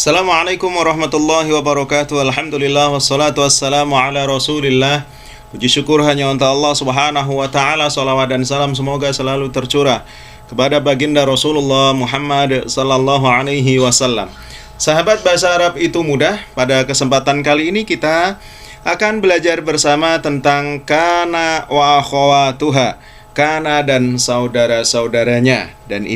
Assalamualaikum warahmatullahi wabarakatuh. Alhamdulillah wassalatu wassalamu ala rasulillah. Puji syukur hanya untuk Allah subhanahu wa ta'ala. Salawat dan salam semoga selalu tercurah kepada baginda Rasulullah Muhammad sallallahu alaihi wasallam. Sahabat bahasa Arab itu mudah. Pada kesempatan kali ini kita akan belajar bersama tentang kana wa akhawatuha, kana dan saudara-saudaranya. Dan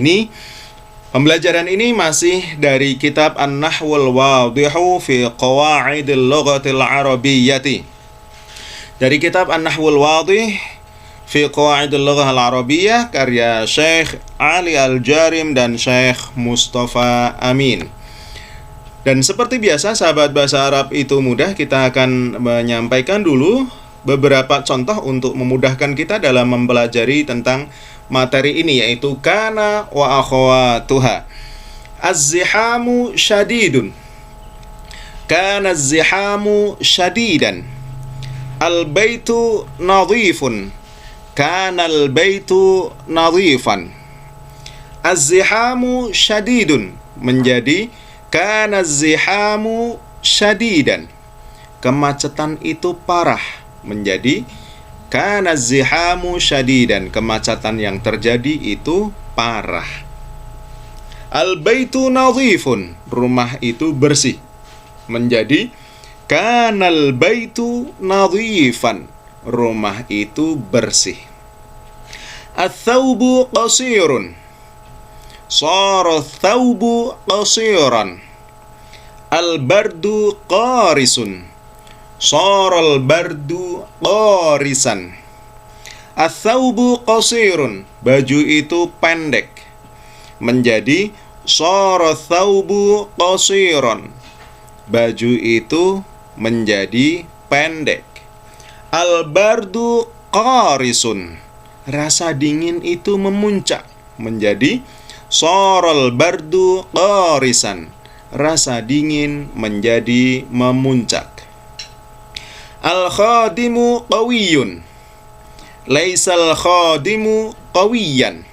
pembelajaran ini masih dari kitab An-Nahwul Wadihu fi Qawa'idil Lughatil Arabiyyati. Dari kitab An-Nahwul Wadih fi Qawa'idil Lughatil Arabiyyah karya Syekh Ali Al-Jarim dan Syekh Mustafa Amin. Dan seperti biasa sahabat bahasa Arab itu mudah, kita akan menyampaikan dulu beberapa contoh untuk memudahkan kita dalam mempelajari tentang materi ini, yaitu kana wa akhawatuha. Az-zihamu syadidun, kana az-zihamu syadidan. Al-baitu nadhifun, kana al-baitu nadhifan. Az-zihamu syadidun menjadi kana az-zihamu syadidan. Kemacetan itu parah menjadi kana az-zihamu syadidan. Kemacetan yang terjadi itu parah. Al-baitu nadhifun, rumah itu bersih, menjadi kana al-baitu nadhifan, rumah itu bersih. Ats-tsaubu qasirun, shara ats-tsaubu qasiran. Al-bardu qarisun, sharal bardu qarisan. Ats-tsaubu qasirun, baju itu pendek, menjadi shara ats-tsaubu qasiran, baju itu menjadi pendek. Al-bardu qarisun, rasa dingin itu memuncak, menjadi sharal bardu qarisan, rasa dingin menjadi memuncak. Al-khadimu qawiyun, laisal khadimu qawiyan.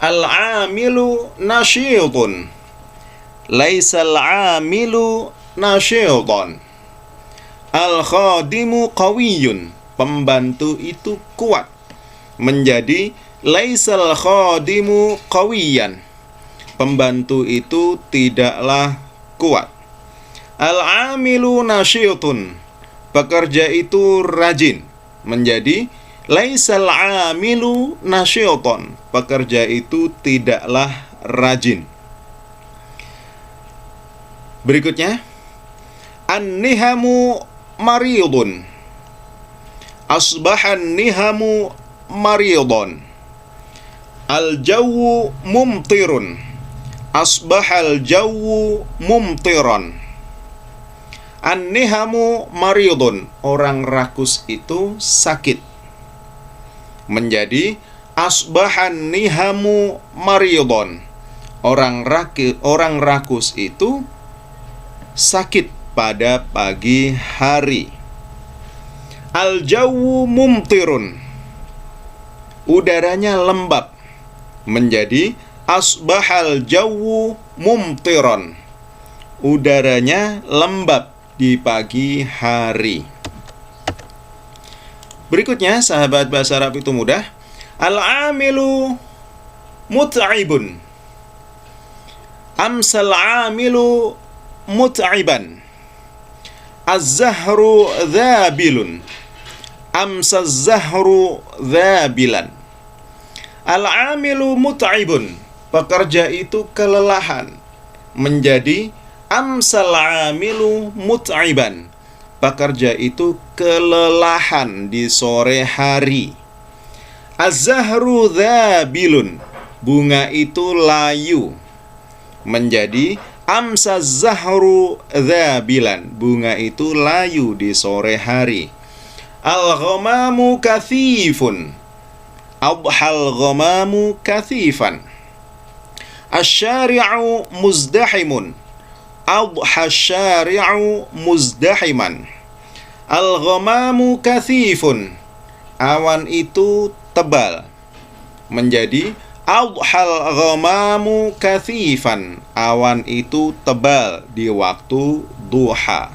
Al-amilu nasyidun, laisal amilu nasyidun. Al-khadimu qawiyun, pembantu itu kuat, menjadi laisal khadimu qawiyan, pembantu itu tidaklah kuat. Al-amilu nasyitun, pekerja itu rajin, menjadi laisal amilu nasyitun, pekerja itu tidaklah rajin. Berikutnya, an-nihamu maridun, asbahan nihamu maridun. Al-jawu mumtirun, asbahal jawu mumtiran. An-nihamu maridun, orang rakus itu sakit, menjadi asbahan nihamu maridun, orang rakus itu sakit pada pagi hari. Al-jawu mumtirun, udaranya lembab, menjadi asbahal jawu mumtiran, udaranya lembab di pagi hari. Berikutnya sahabat bahasa Arab itu mudah. Al-amilu mut'ibun, amsal amilu mut'iban. Az-zahru dhabilun, amsaz zahru dhabilan. Al-amilu mut'ibun, pekerja itu kelelahan, menjadi amsal amilu mut'iban, pekerja itu kelelahan di sore hari. Az-zahru dhabilun, bunga itu layu, menjadi amsaz zahru dhabilan, bunga itu layu di sore hari. Al-ghamamu kathifun, adhal ghamamu kathifan. Asy-syari'u muzdahimun, adha asy-syari'u muzdahiman. Al-ghamamu kathifun, awan itu tebal, menjadi Adhal ghamamu kathifan. Awan itu tebal di waktu duha.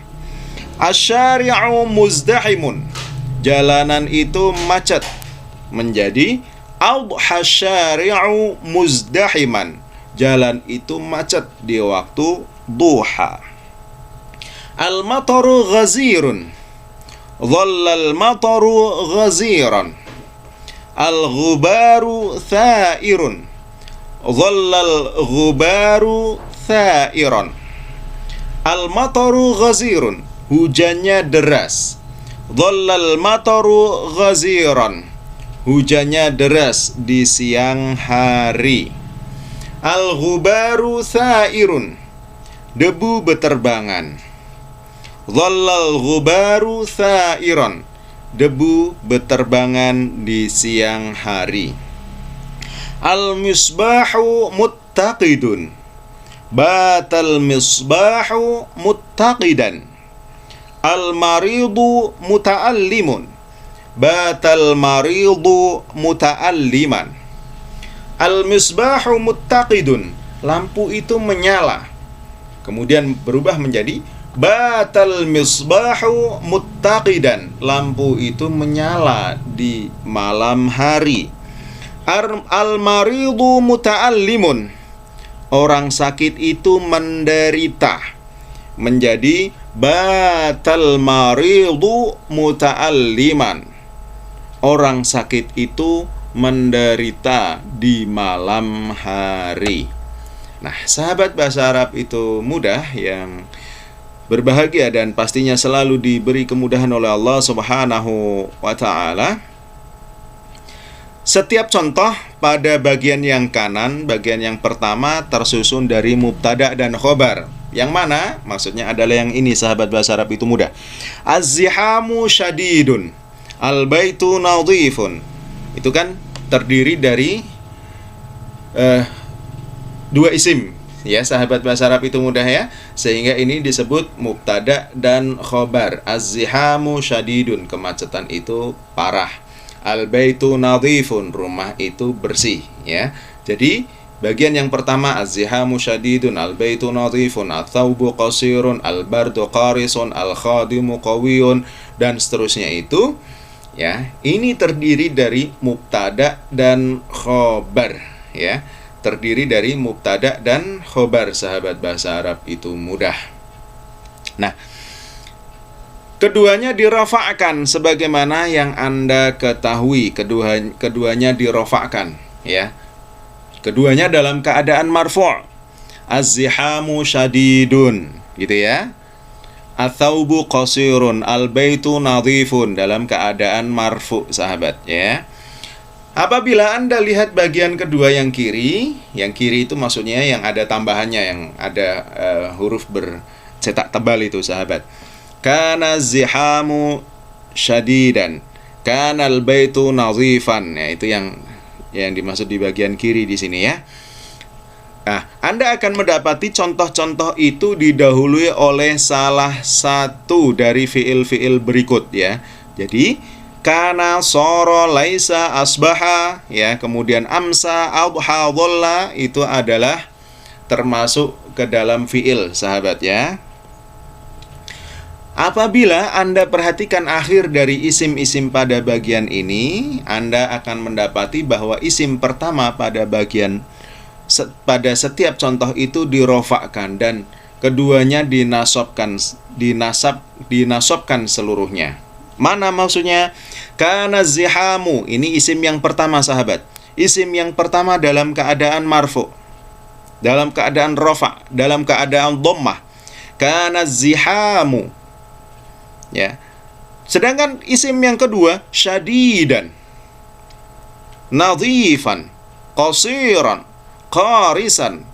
Asyari'u muzdahimun. Jalanan itu macet. Menjadi adha syari'u muzdahiman. Jalan itu macet di waktu duha. Al-mataru ghazirun. Dhallal mataru ghaziran. Al-ghubaru tha'irun. Dhallal ghubaru tha'iran. Al-mataru ghazirun. Hujannya deras. Dhallal mataru ghaziran. Hujannya deras di siang hari. Al-ghubaru tha'irun. Debu beterbangan. Dhallal ghubaru tha'iran. Debu beterbangan di siang hari. Al-misbahu muttaqidun. Batal misbahu muttaqidan. Al-maridu muta'allimun. Batal maridu muta'alliman. Al-misbahu muttaqidun. Lampu itu menyala. Kemudian berubah menjadi batal misbahu muttaqidan. Lampu itu menyala di malam hari. Al-maridu muta'allimun. Orang sakit itu menderita. Menjadi batal maridu muta'alliman. Orang sakit itu menderita di malam hari. Nah, sahabat bahasa Arab itu mudah yang berbahagia dan pastinya selalu diberi kemudahan oleh Allah Subhanahu wa ta'ala. Setiap contoh pada bagian yang kanan, bagian yang pertama tersusun dari mubtada dan khobar. Yang mana? Maksudnya adalah yang ini, sahabat bahasa Arab itu mudah. Az-zihamu syadidun. Al-baitu nadhifun. Itu kan terdiri dari dua isim. Ya, sahabat bahasa Arab itu mudah ya. Sehingga ini disebut mubtada dan khobar. Az-zihamu syadidun. Kemacetan itu parah. Al-baitu nadhifun. Rumah itu bersih ya. Jadi bagian yang pertama az-zihamu syadidun, al-baitu nadhifun, al-thawbu qasirun, al-bardu qarisun, al-khadimu qawiyun, dan seterusnya itu ya. Ini terdiri dari mubtada dan khobar ya. Terdiri dari mubtada dan khobar, sahabat bahasa Arab itu mudah. Nah, keduanya dirafa'kan sebagaimana yang Anda ketahui. Keduanya dirafa'kan ya. Keduanya dalam keadaan marfu'. Az-zihamu syadidun gitu ya. Athaubu qasirun, al-baitu nadhifun, dalam keadaan marfu', sahabat ya. Apabila Anda lihat bagian kedua yang kiri itu maksudnya yang ada tambahannya, yang ada huruf bercetak tebal itu, sahabat. Kana zihamu syadidan, kana al-baitu nadhifan. Ya, itu yang dimaksud di bagian kiri di sini ya. Nah, Anda akan mendapati contoh-contoh itu didahului oleh salah satu dari fiil-fiil berikut ya. Jadi kana, soro, laisa, asbaha ya, kemudian amsa, adha, dhalla itu adalah termasuk ke dalam fiil, sahabat ya. Apabila Anda perhatikan akhir dari isim-isim pada bagian ini, Anda akan mendapati bahwa isim pertama pada setiap contoh itu dirofakkan dan keduanya dinasabkan seluruhnya. Mana maksudnya? Kana zihamu, ini isim yang pertama, sahabat. Isim yang pertama dalam keadaan marfu, dalam keadaan rofa, dalam keadaan dhammah. Kana zihamu ya. Sedangkan isim yang kedua syadidan, nadhifan, qasiran, qarisan,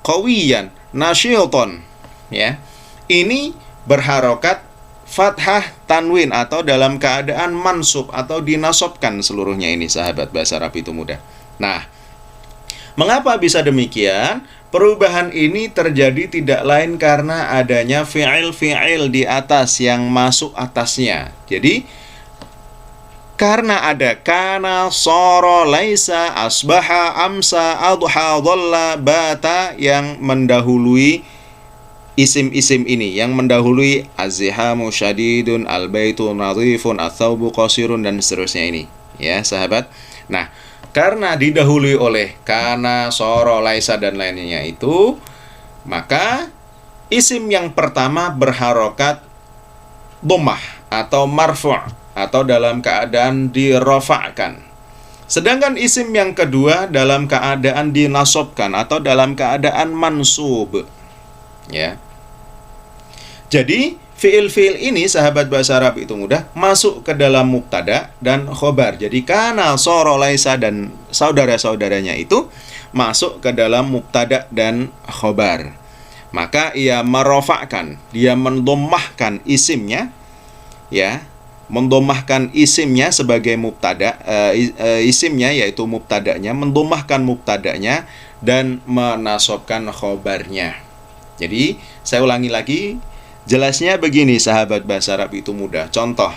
qawiyan, nasyiton ya. Ini berharokat fathah tanwin atau dalam keadaan mansub atau dinasabkan seluruhnya ini, sahabat bahasa Arab itu mudah. Nah, mengapa bisa demikian? Perubahan ini terjadi tidak lain karena adanya fi'il di atas yang masuk atasnya. Jadi Karena ada kana, soro, laisa, asbaha, amsa, adha, dhalla, bata yang mendahului isim-isim ini, yang mendahului az-zihamu syadidun, al-baitu nadhifun, ats-tsaubu qasirun, dan seterusnya ini. Ya, sahabat. Nah, karena didahului oleh kana, soro, laisa, dan lainnya itu, maka isim yang pertama berharokat dhammah atau marfu' atau dalam keadaan dirofa'kan. Sedangkan isim yang kedua dalam keadaan dinasobkan atau dalam keadaan mansub. Ya. Jadi, fiil-fiil ini, sahabat bahasa Arab itu mudah, masuk ke dalam mubtada dan khobar. Jadi, kana, soro, laisa, dan saudara-saudaranya itu masuk ke dalam mubtada dan khobar. Maka ia merofa'kan, dia mendomahkan isimnya, ya, mendomahkan isimnya sebagai mubtada, isimnya yaitu mubtadanya, mendomahkan mubtadanya dan menasobkan khobarnya. Jadi, saya ulangi lagi, jelasnya begini, sahabat bahasa Arab itu mudah. Contoh,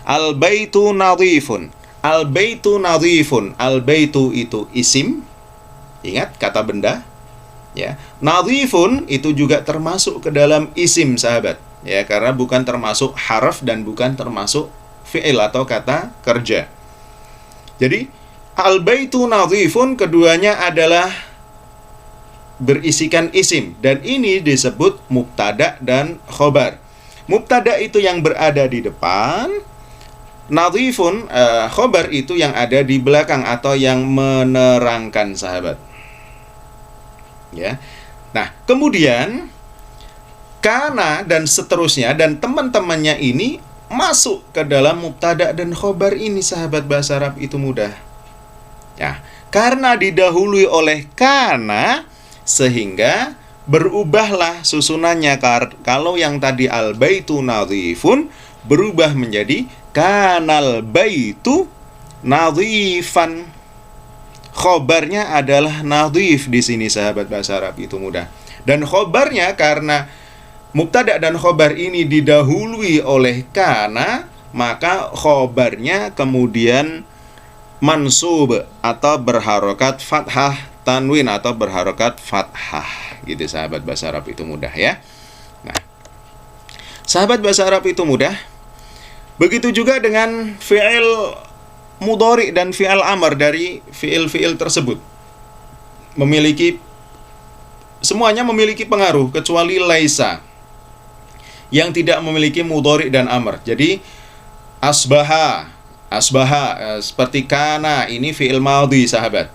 al-baitu nadhifun. Al-baitu nadhifun. Al-baitu itu isim. Ingat kata benda, ya. Nadhifun itu juga termasuk ke dalam isim, sahabat. Ya, karena bukan termasuk harf dan bukan termasuk fi'il atau kata kerja. Jadi, al-baitu nadhifun keduanya adalah berisikan isim, dan ini disebut mubtada dan khobar. Mubtada itu yang berada di depan, nadhifun, khobar itu yang ada di belakang atau yang menerangkan, sahabat. Ya. Nah, kemudian kana dan seterusnya dan teman-temannya ini masuk ke dalam mubtada dan khobar ini, sahabat bahasa Arab itu mudah. Ya, karena didahului oleh kana, sehingga berubahlah susunannya. Kalau yang tadi al-baitu nadhifun berubah menjadi kanal baitu nadhifan. Khobarnya adalah nadhif di sini, sahabat bahasa Arab itu mudah. Dan khobarnya karena mubtada dan khobar ini didahului oleh kana, maka khobarnya kemudian mansub atau berharokat fathah tanwin atau berharokat fathah, gitu sahabat bahasa Arab itu mudah, ya. Nah, sahabat bahasa Arab itu mudah. Begitu juga dengan fi'il mudhari dan fi'il amr dari fi'il-fi'il tersebut. Semuanya memiliki pengaruh kecuali laisa yang tidak memiliki mudhari dan amr. Jadi asbaha seperti kana, ini fi'il madhi, sahabat.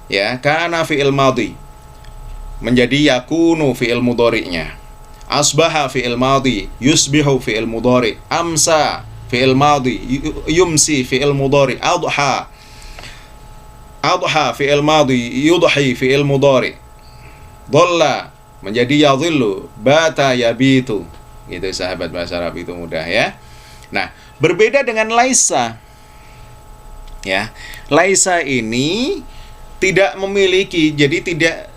Ya, kana fi'il madhi menjadi yakunu fi'il mudhari'nya. Asbaha fi'il madhi, yusbihu fi'il mudhari', amsa fi'il madhi, yumsi fi'il mudhari', adha fi'il madhi, yudhi fi'il mudhari', dhalla menjadi yadhillu, bata yabitu. Gitu sahabat bahasa Arab itu mudah, ya. Nah, berbeda dengan laisa. Ya, laisa ini tidak memiliki, jadi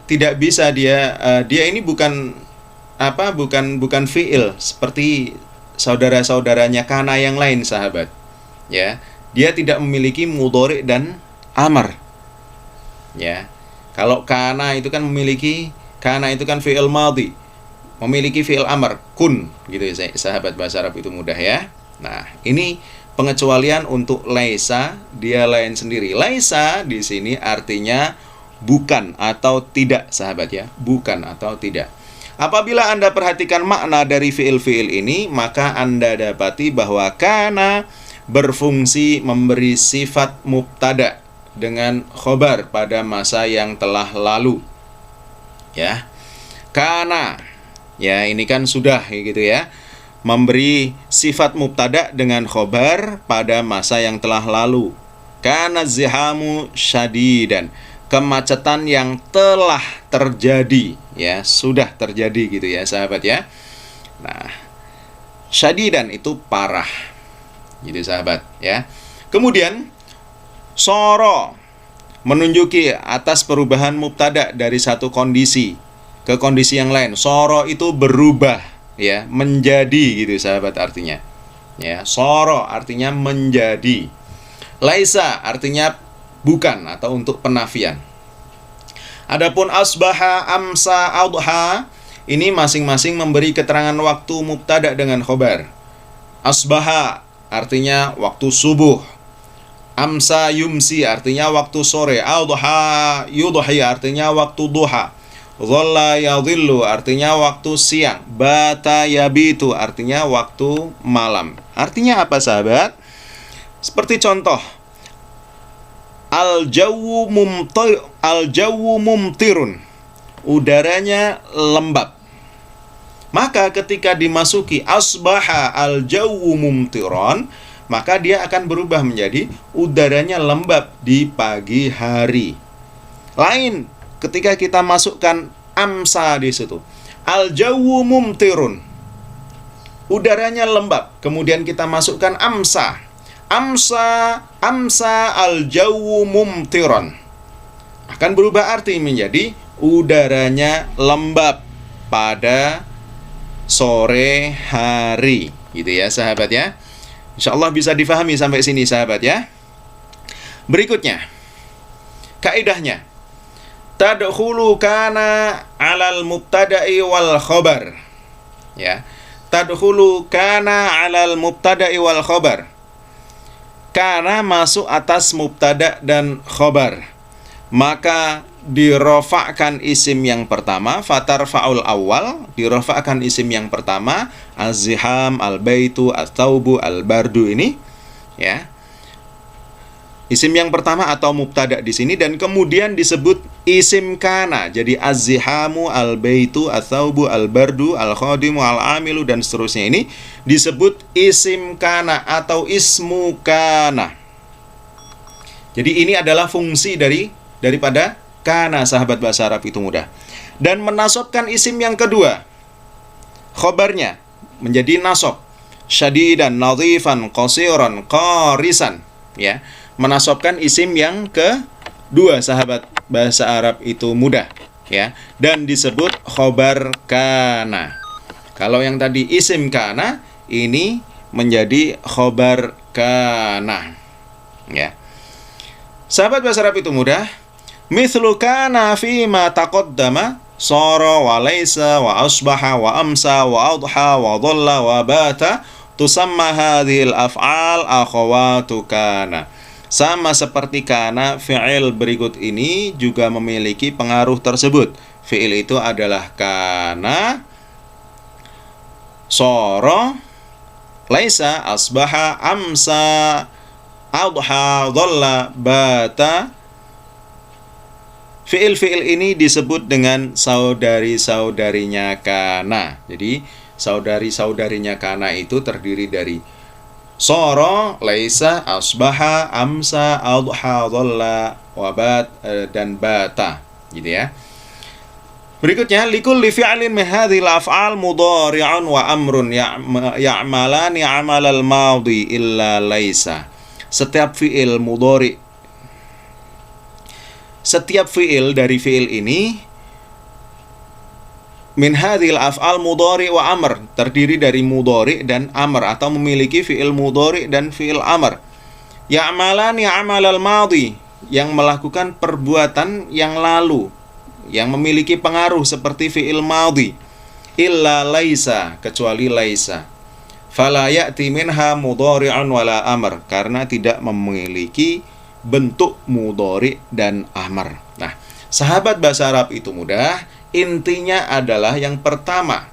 tidak bisa dia ini bukan fi'il seperti saudara-saudaranya kana yang lain, sahabat. Ya, dia tidak memiliki mudhari dan amr. Ya. Kalau kana itu kan fi'il madhi, memiliki fi'il amr, kun, gitu ya, sahabat bahasa Arab itu mudah, ya. Nah, ini pengecualian untuk laisa, dia lain sendiri. Laisa di sini artinya bukan atau tidak, sahabat, ya. Bukan atau tidak. Apabila Anda perhatikan makna dari fi'il-fi'il ini, maka Anda dapati bahwa kana berfungsi memberi sifat mubtada dengan khobar pada masa yang telah lalu. Ya. Kana, ya, ini kan sudah, gitu ya, memberi sifat mubtada dengan khobar pada masa yang telah lalu. Kana zihamu syadidan, kemacetan yang telah terjadi, ya, sudah terjadi, gitu ya, sahabat, ya. Nah, syadidan itu parah, gitu sahabat, ya. Kemudian soro menunjuki atas perubahan mubtada dari satu kondisi ke kondisi yang lain. Soro itu berubah, ya, menjadi, gitu sahabat artinya. Ya, soro artinya menjadi. Laisa artinya bukan atau untuk penafian. Adapun asbaha, amsa, adha, ini masing-masing memberi keterangan waktu mubtada dengan khobar. Asbaha artinya waktu subuh. Amsa yumsi artinya waktu sore. Adha yudhi artinya waktu duha. Dhalla yadhillu artinya waktu siang. Bata yabitu artinya waktu malam. Artinya apa, sahabat? Seperti contoh, Al-jawu mumtirun, udaranya lembab. Maka ketika dimasuki asbaha al-jawu mumtiron, maka dia akan berubah menjadi udaranya lembab di pagi hari. Lain ketika kita masukkan amsa di situ. Al-jawu mumtirun, udaranya lembab. Kemudian kita masukkan amsa. Amsa al-jawu mumtiron, akan berubah arti menjadi udaranya lembab pada sore hari. Gitu ya, sahabat ya. Insyaallah bisa difahami sampai sini, sahabat ya. Berikutnya, kaidahnya, tadkhulu kana 'alal mubtada'i wal khabar. Ya. Tadkhulu kana 'alal mubtada'i wal khabar. Karena masuk atas mubtada dan khobar, maka dirofakkan isim yang pertama, fatar faul awal, dirofakkan isim yang pertama, az-ziham, al-baitu, at-taubu, al-bardu ini, ya. Isim yang pertama atau mubtada di sini, dan kemudian disebut isim kana. Jadi az-zihamu, al-baitu, at-taubu, al-bardu, al-khadimu, al-amilu, dan seterusnya ini disebut isim kana atau ismu kana. Jadi ini adalah fungsi daripada kana, sahabat bahasa Arab itu mudah. Dan menasobkan isim yang kedua, khobarnya menjadi nasob, syadidan, nadhifan, qasiran, qarisan, ya. Menasobkan isim yang kedua, sahabat bahasa Arab itu mudah, ya, dan disebut khobar kana. Kalau yang tadi isim kana, ini menjadi khobar kana, ya. Sahabat bahasa Arab itu mudah. Mithlu kana fima taqaddama sara wa laysa wa asbaha wa amsa wa adha wa dhalla wa bata tusamma hadhil af'al akhawatu kana. Sama seperti kana, fi'il berikut ini juga memiliki pengaruh tersebut. Fi'il itu adalah kana, sara, laisa, asbaha, amsa, adha, dhalla, bata. Fi'il-fi'il ini disebut dengan saudari-saudarinya kana. Jadi saudari-saudarinya kana itu terdiri dari sara, laisa, asbaha, amsa, adha, dhalla, wabat, dan bata, gitu ya. Berikutnya, likulli fi'lin min hadhil af'al mudhari'un wa amrun ya'malani 'amalal madhi illa laisa. Setiap fi'il mudhari', setiap fi'il dari fi'il ini, min hadhil af'al mudhari wa amr, terdiri dari mudhari dan amr, atau memiliki fi'il mudhari dan fi'il amr. Ya'malani 'amalal madhi, yang melakukan perbuatan yang lalu, yang memiliki pengaruh seperti fi'il madhi. Illa laisa, kecuali laisa. Fala ya'ti minha mudhari'un wala amr, karena tidak memiliki bentuk mudhari dan amr. Nah, sahabat bahasa Arab itu mudah. Intinya adalah yang pertama,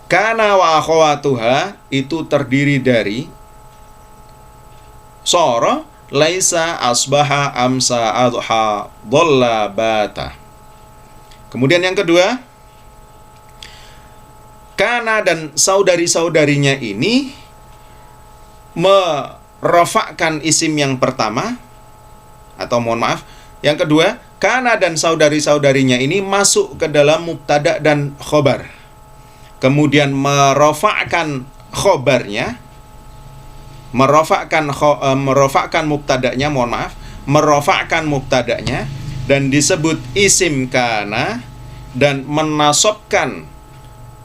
kana wa akhawatuha itu terdiri dari sara, laisa, asbaha, amsa, adha, dhalla, bata. Kemudian yang kedua, kana dan saudari-saudarinya ini merofakkan isim yang pertama, atau mohon maaf, yang kedua, kana dan saudari-saudarinya ini masuk ke dalam mubtada dan khobar. Kemudian merofakkan khobarnya, merofakkan mubtadanya, mohon maaf, merofakkan mubtadanya, dan disebut isim kana, dan menasobkan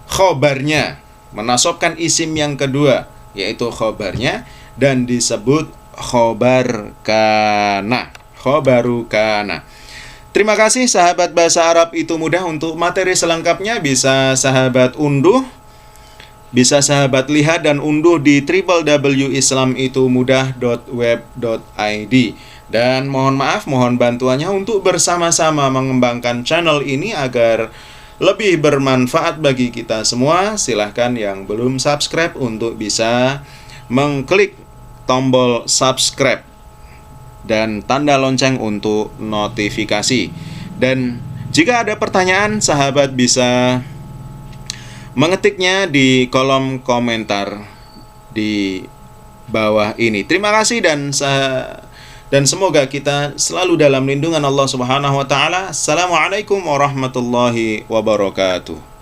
khobarnya, menasobkan isim yang kedua, yaitu khobarnya, dan disebut khobar kana. Khobaru kana. Terima kasih sahabat bahasa Arab itu mudah. Untuk materi selengkapnya bisa sahabat unduh, bisa sahabat lihat dan unduh di www.islamitumudah.web.id. Dan mohon maaf, mohon bantuannya untuk bersama-sama mengembangkan channel ini agar lebih bermanfaat bagi kita semua. Silahkan yang belum subscribe untuk bisa mengklik tombol subscribe dan tanda lonceng untuk notifikasi. Dan jika ada pertanyaan, sahabat bisa mengetiknya di kolom komentar di bawah ini. Terima kasih dan semoga kita selalu dalam lindungan Allah Subhanahu wa taala. Assalamualaikum warahmatullahi wabarakatuh.